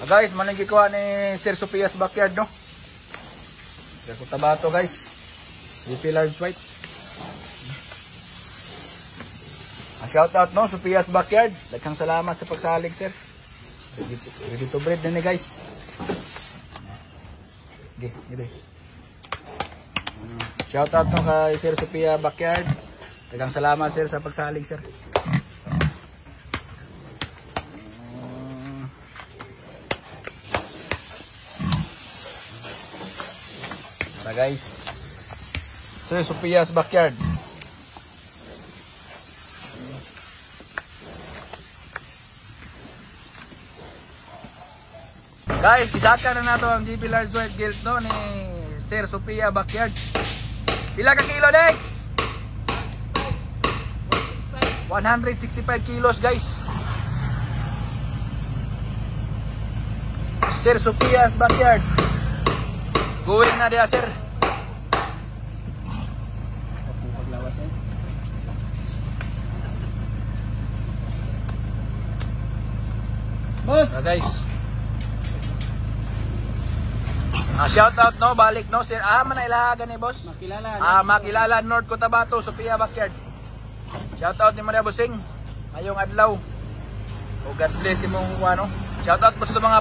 Guys, manigi ko ni Sir Sopia's backyard, no? Sir Cotabato, guys. GP Large White. Shout out, no? Sopia's backyard. Daghang salamat sa pagsalig, sir. Ready to breed na ni, guys. Okay, gede. Shout out, no, kay Sir Sopia backyard. Daghang salamat, sir, sa pagsalig, sir. Guys, Sir Sopia's backyard. Guys, kisaka na nato ang GP Large White Gilt, no, ni Sir Sopia backyard. Pila ka kilo, Dex? 165 kilos, guys. Sir Sopia's backyard. Going na dia, sir. Boss. Guys. Shout out, no, balik, no, sir. Manailahagan ni boss. Makilala. Makilala North Cotabato, Sopia backyard. Shout out ni Maria Busing. Ngayong adlaw. O God bless imong ano. Shout out po sa mga